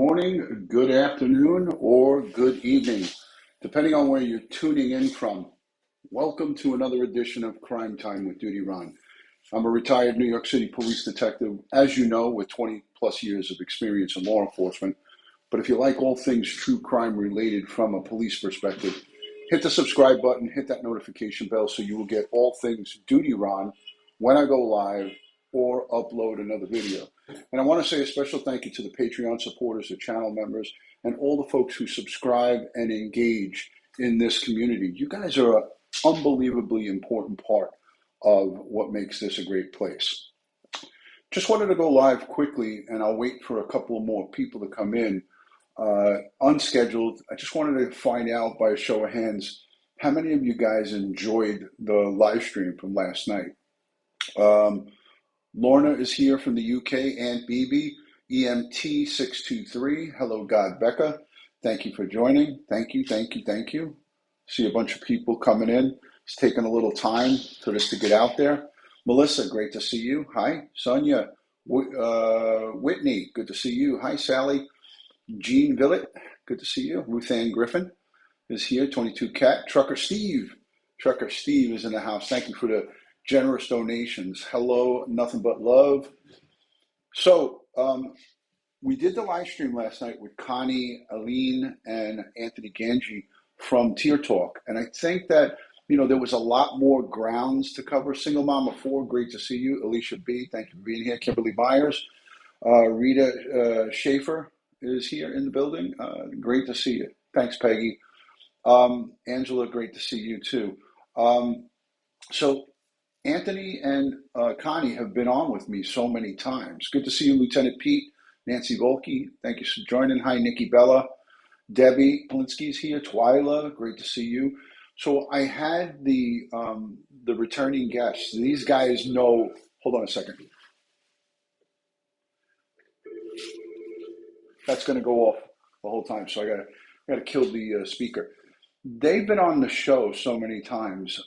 morning, good afternoon, or good evening, depending on where you're tuning in from. Welcome to another edition of Crime Time with DutyRon. I'm a retired New York City police detective, as you know, with 20 plus years of experience in law enforcement. But if you like all things true crime related from a police perspective, hit the subscribe button, hit that notification bell so you will get all things DutyRon when I go live or upload another video. And I want to say a special thank you to the Patreon supporters, the channel members, and all the folks who subscribe and engage in this community. You guys are an unbelievably important part of what makes this a great place. Just wanted to go live quickly, and I'll wait for a couple more people to come in. Unscheduled. I just wanted to find out by a show of hands how many of you guys enjoyed the live stream from last night. Lorna is here from the UK, Aunt BB, EMT623. Hello, God Becca. Thank you for joining. Thank you. See a bunch of people coming in. It's taking a little time for this to get out there. Melissa, great to see you. Hi. Sonia. Whitney, good to see you. Hi, Sally. Jean Villett, good to see you. Ruth Ann Griffin is here. 22 Cat. Trucker Steve is in the house. Thank you for the generous donations. Hello, nothing but love. So we did the live stream last night with Connie, Aline, and Anthony Ganji from Tier Talk. And I think that, there was a lot more grounds to cover. Single Mama 4, great to see you. Alicia B, thank you for being here. Kimberly Myers. Rita Schaefer is here in the building. Great to see you. Thanks, Peggy. Angela, great to see you too. So Anthony and Connie have been on with me so many times. Good to see you, Lieutenant Pete. Nancy Volke, thank you for joining. Hi, Nikki Bella. Debbie Polinsky's here. Twyla, great to see you. So I had the returning guests. These guys know. Hold on a second. That's going to go off the whole time, so I got to kill the speaker. They've been on the show so many times.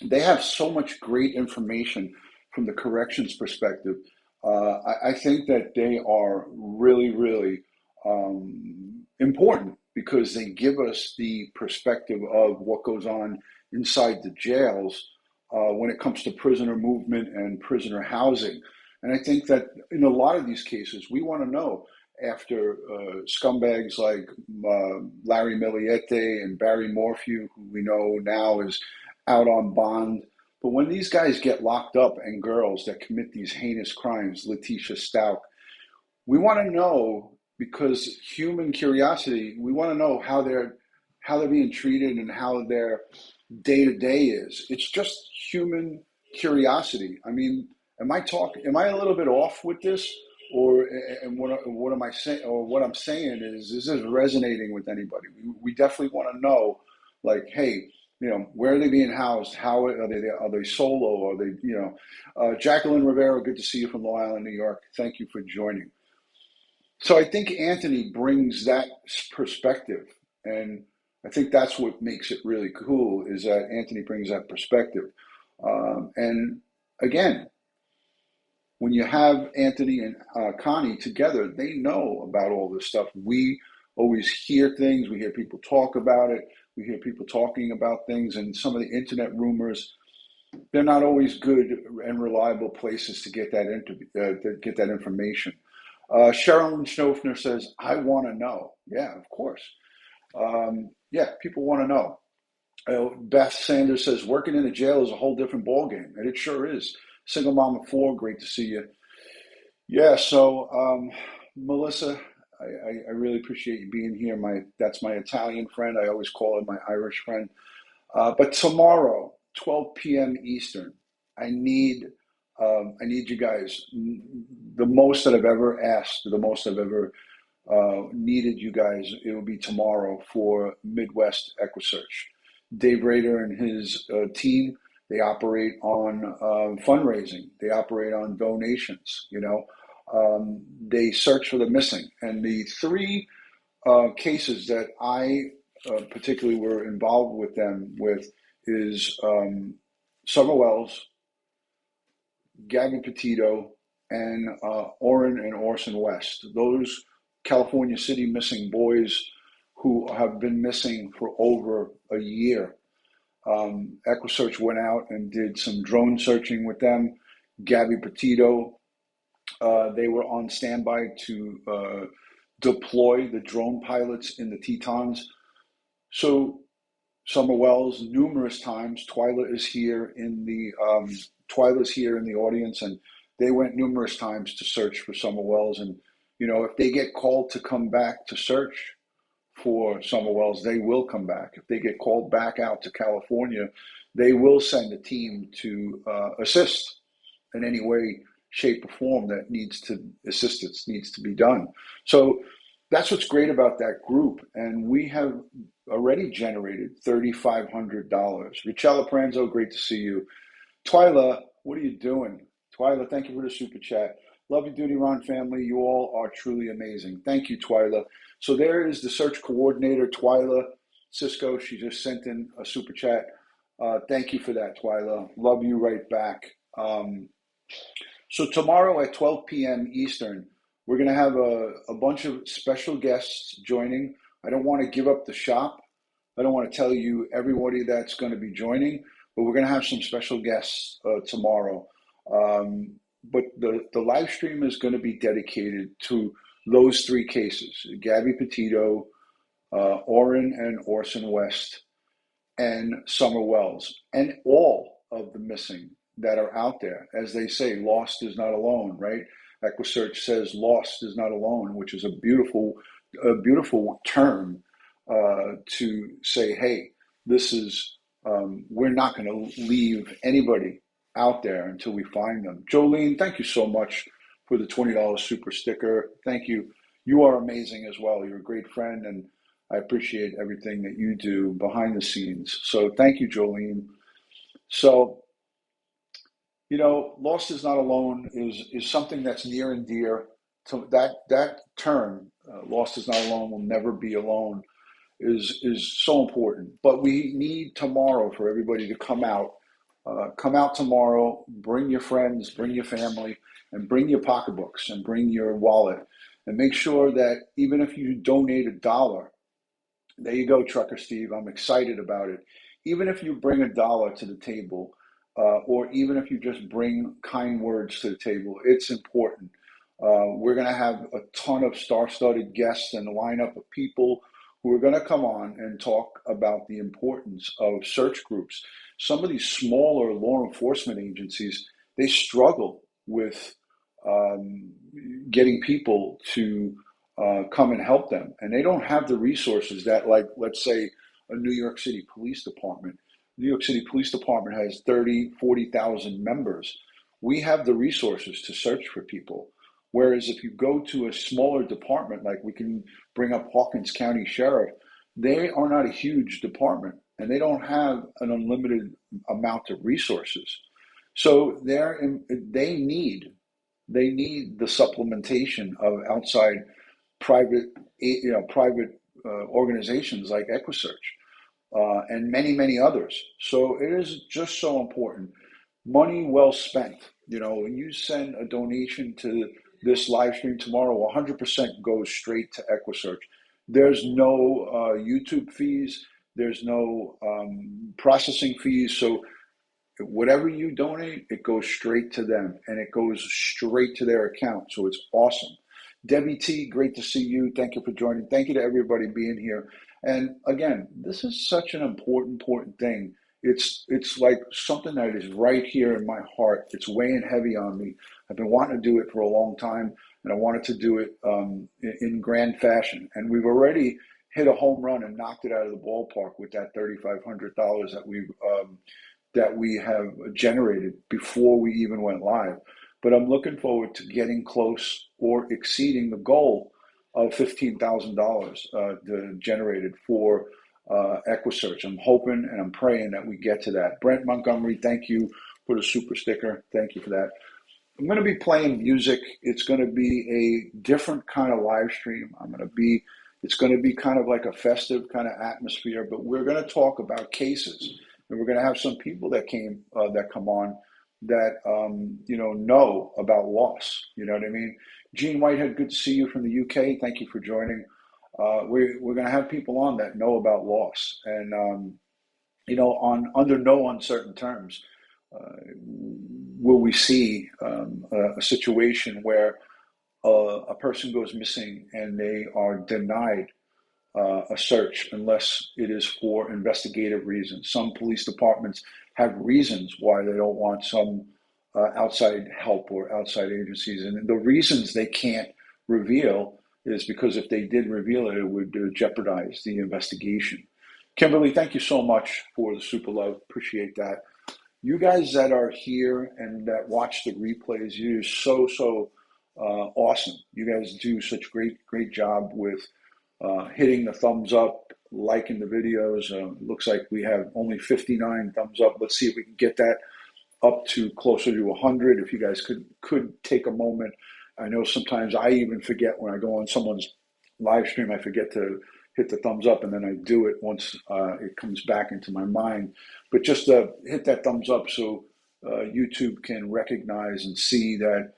They have so much great information from the corrections perspective. I think that they are really, really important because they give us the perspective of what goes on inside the jails when it comes to prisoner movement and prisoner housing. And I think that in a lot of these cases, we want to know after scumbags like Larry Miliete and Barry Morphew, who we know now is out on bond. But when these guys get locked up and girls that commit these heinous crimes, Letitia Stout, we want to know, because human curiosity, we want to know how they're being treated and how their day-to-day is. It's just human curiosity. I mean, am I a little bit off with this? And what am I saying? Or what I'm saying is this resonating with anybody? We definitely want to know, like, hey, where are they being housed? How are they? Are they solo? Are they, Jacqueline Rivera, good to see you from Long Island, New York. Thank you for joining. So I think Anthony brings that perspective, and I think that's what makes it really cool, is that Anthony brings that perspective. And again, when you have Anthony and Connie together, they know about all this stuff. We always hear things. We hear people talk about it. We hear people talking about things, and some of the internet rumors, they're not always good and reliable places to get that information. Sherilyn Schnofner says, I want to know. Yeah, of course. Yeah, people want to know. Beth Sanders says, working in a jail is a whole different ballgame, and it sure is. Single Mama 4, great to see you. Yeah, so Melissa, I really appreciate you being here. That's my Italian friend. I always call her my Irish friend. But tomorrow, 12 p.m. Eastern, I need you guys, the most that I've ever asked, the most I've ever needed you guys, it will be tomorrow for Midwest Equisearch. Dave Rader and his team, they operate on fundraising. They operate on donations, they search for the missing. And the three cases that I particularly were involved with them with is Summer Wells, Gabby Petito, and Orrin and Orson West. Those California City missing boys who have been missing for over a year. EquuSearch went out and did some drone searching with them. Gabby, Petito, they were on standby to deploy the drone pilots in the Tetons. So Summer Wells, numerous times. Twyla is here in the audience, and they went numerous times to search for Summer Wells. And if they get called to come back to search for Summer Wells, they will come back. If they get called back out to California, they will send a team to assist in any way, shape, or form that needs to be done. So that's what's great about that group. And we have already generated $3,500. Richella Pranzo, great to see you. Twyla, what are you doing? Twyla, thank you for the super chat. Love you, DutyRon family. You all are truly amazing. Thank you, Twyla. So there is the search coordinator, Twyla Cisco. She just sent in a super chat. Thank you for that, Twyla. Love you right back. So tomorrow at 12 p.m. Eastern, we're going to have a bunch of special guests joining. I don't want to give up the shop. I don't want to tell you everybody that's going to be joining, but we're going to have some special guests tomorrow. But the live stream is going to be dedicated to those three cases: Gabby Petito, Orrin and Orson West, and Summer Wells, and all of the missing that are out there. As they say, lost is not alone, right? EquuSearch says lost is not alone, which is a beautiful term to say, hey, this is, we're not going to leave anybody out there until we find them. Jolene, thank you so much for the $20 super sticker. Thank you. You are amazing as well. You're a great friend, and I appreciate everything that you do behind the scenes. So thank you, Jolene. So, lost is not alone is something that's near and dear to that term. Lost is not alone, will never be alone, is so important. But we need tomorrow for everybody to come out. Come out tomorrow, bring your friends, bring your family, and bring your pocketbooks and bring your wallet. And make sure that even if you donate $1, there you go, Trucker Steve, I'm excited about it. Even if you bring $1 to the table, or even if you just bring kind words to the table, it's important. We're going to have a ton of star-studded guests and a lineup of people who are going to come on and talk about the importance of search groups. Some of these smaller law enforcement agencies, they struggle with getting people to come and help them. And they don't have the resources that, like, let's say, a New York City Police Department. New York City Police Department has 30, 40,000 members. We have the resources to search for people. Whereas if you go to a smaller department, like we can bring up Hawkins County Sheriff, they are not a huge department and they don't have an unlimited amount of resources. So they need the supplementation of outside private organizations like EquuSearch and many, many others. So it is just so important. Money well spent. When you send a donation to this live stream tomorrow, 100% goes straight to EquuSearch. There's no YouTube fees. There's no processing fees. So whatever you donate, it goes straight to them and it goes straight to their account. So it's awesome. Debbie T, great to see you. Thank you for joining. Thank you to everybody being here. And again, this is such an important thing. It's like something that is right here in my heart. It's weighing heavy on me. I've been wanting to do it for a long time, and I wanted to do it in grand fashion. And we've already hit a home run and knocked it out of the ballpark with that $3,500 that we have generated before we even went live. But I'm looking forward to getting close or exceeding the goal of $15,000 generated for EquuSearch. I'm hoping and I'm praying that we get to that. Brent Montgomery, thank you for the super sticker. Thank you for that. I'm going to be playing music. It's going to be a different kind of live stream. It's going to be kind of like a festive kind of atmosphere, but we're going to talk about cases. And we're going to have some people that come on that know about loss. You know what I mean? Gene Whitehead, good to see you from the UK. Thank you for joining. We're going to have people on that know about loss, and on under no uncertain terms will we see a situation where a person goes missing and they are denied a search unless it is for investigative reasons. Some police departments have reasons why they don't want some outside help or outside agencies, and the reasons they can't reveal is because if they did reveal it, it would jeopardize the investigation. Kimberly, thank you so much for the super love. Appreciate that. You guys that are here and that watch the replays, you're so awesome. You guys do such great job with hitting the thumbs up, liking the videos. Looks like we have only 59 thumbs up. Let's see if we can get that up to closer to 100. If you guys could take a moment. I know sometimes I even forget when I go on someone's live stream, I forget to hit the thumbs up, and then I do it once it comes back into my mind. But just hit that thumbs up so YouTube can recognize and see that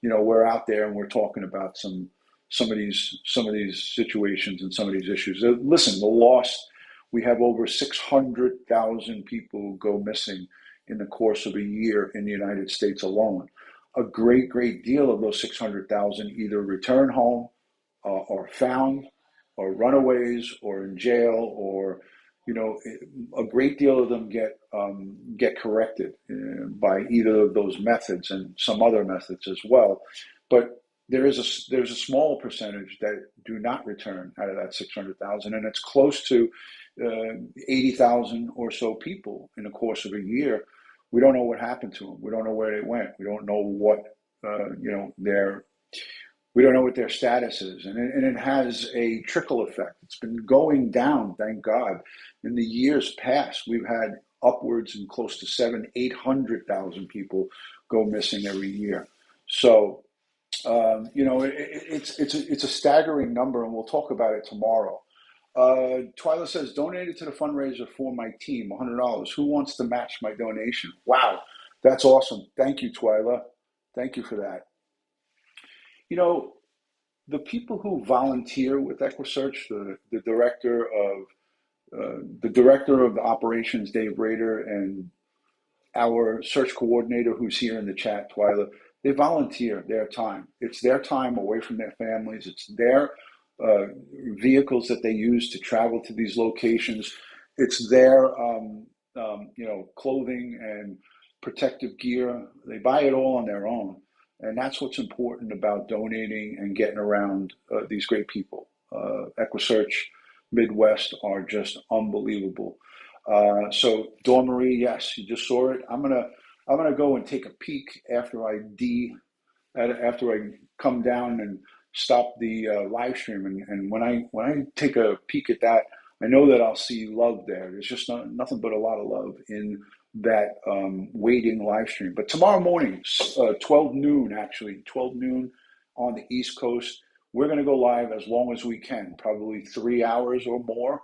we're out there and we're talking about some of these situations and some of these issues. Listen, the lost. We have over 600,000 people go missing in the course of a year in the United States alone. A great deal of those 600,000 either return home or found or runaways or in jail, or a great deal of them get corrected by either of those methods and some other methods as well. But there's a small percentage that do not return out of that 600,000, and it's close to 80,000 or so people in the course of a year. We don't know what happened to them. We don't know where they went. We don't know what we don't know what their status is, and it has a trickle effect. It's been going down, thank God. In the years past, we've had upwards and close to 800,000 people go missing every year. So, it's a staggering number, and we'll talk about it tomorrow. Twyla says, donated to the fundraiser for my team, $100. Who wants to match my donation? Wow, that's awesome. Thank you, Twyla. Thank you for that. The people who volunteer with Equisearch, the director of the operations, Dave Rader, and our search coordinator who's here in the chat, Twyla, they volunteer their time. It's their time away from their families. It's their vehicles that they use to travel to these locations. It's their clothing and protective gear. They buy it all on their own. And that's what's important about donating and getting around these great people. Equisearch Midwest are just unbelievable. So Dawn Marie, yes, you just saw it. I'm gonna go and take a peek after I come down and stop the live stream. And when I take a peek at that, I know that I'll see love there. There's just nothing but a lot of love in that waiting live stream. But tomorrow morning, 12 noon on the East Coast, we're going to go live as long as we can, probably 3 hours or more.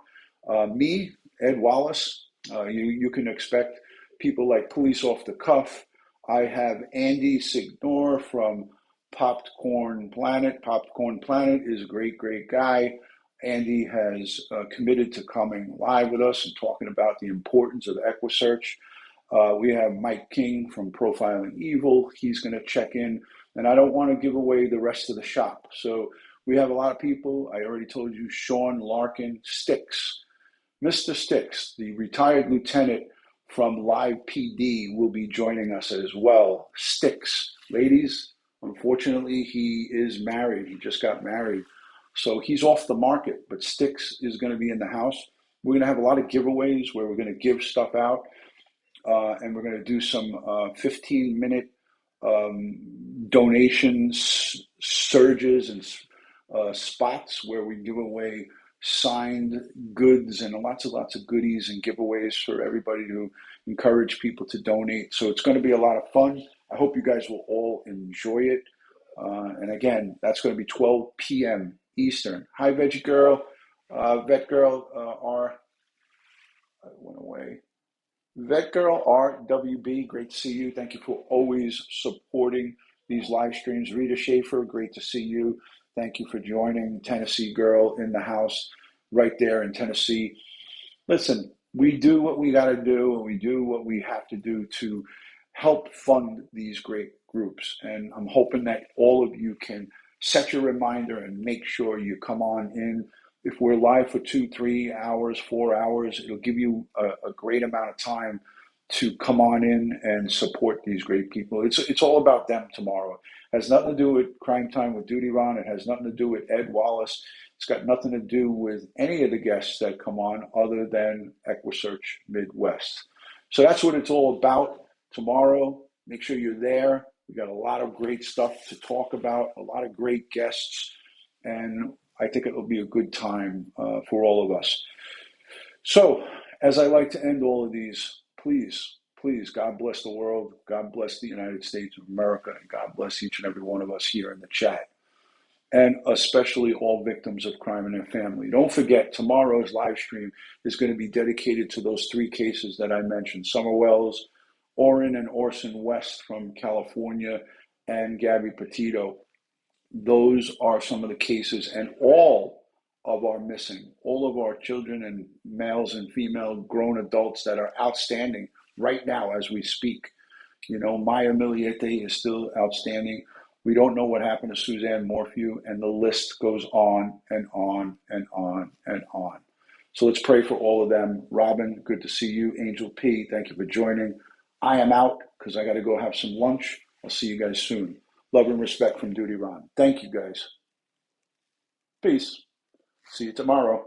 Me, Ed Wallace, you can expect people like Police Off the Cuff. I have Andy Signor from Popcorn Planet. Popcorn Planet is a great guy. Andy has committed to coming live with us and talking about the importance of Equisearch. We have Mike King from Profiling Evil. He's going to check in, and I don't want to give away the rest of the shop. So we have a lot of people. I already told you, Sean Larkin, Sticks. Mr. Sticks, the retired lieutenant from Live PD, will be joining us as well. Sticks, ladies, unfortunately, he is married. He just got married. So he's off the market, but Sticks is going to be in the house. We're going to have a lot of giveaways where we're going to give stuff out. And we're going to do some 15-minute donations, surges, and spots where we give away signed goods and lots of goodies and giveaways for everybody to encourage people to donate. So it's going to be a lot of fun. I hope you guys will all enjoy it. And again, that's going to be 12 p.m. Eastern. Hi, Veggie Girl. Vet Girl I went away. Vet Girl RWB, great to see you. Thank you for always supporting these live streams. Rita Schaefer, great to see you. Thank you for joining. Tennessee girl in the house right there in Tennessee. Listen, we do what we got to do, and we do what we have to do to help fund these great groups. And I'm hoping that all of you can set your reminder and make sure you come on in. If we're live for 2, 3 hours, 4 hours, it'll give you a great amount of time to come on in and support these great people. It's all about them tomorrow. It has nothing to do with Crime Time with DutyRon. It has nothing to do with Ed Wallace. It's got nothing to do with any of the guests that come on other than Equisearch Midwest. So that's what it's all about tomorrow. Make sure you're there. We got a lot of great stuff to talk about, a lot of great guests, and I think it'll be a good time for all of us. So, as I like to end all of these, please, please, God bless the world, God bless the United States of America, and God bless each and every one of us here in the chat, and especially all victims of crime and their family. Don't forget, tomorrow's live stream is going to be dedicated to those 3 cases that I mentioned: Summer Wells, Orrin and Orson West from California, and Gabby Petito. Those are some of the cases, and all of our missing, all of our children and males and female grown adults that are outstanding right now as we speak. You know, Maya Miliete is still outstanding. We don't know what happened to Suzanne Morphew, and the list goes on and on and on and on. So let's pray for all of them. Robin, good to see you. Angel P, thank you for joining. I am out because I got to go have some lunch. I'll see you guys soon. Love and respect from DutyRon. Thank you, guys. Peace. See you tomorrow.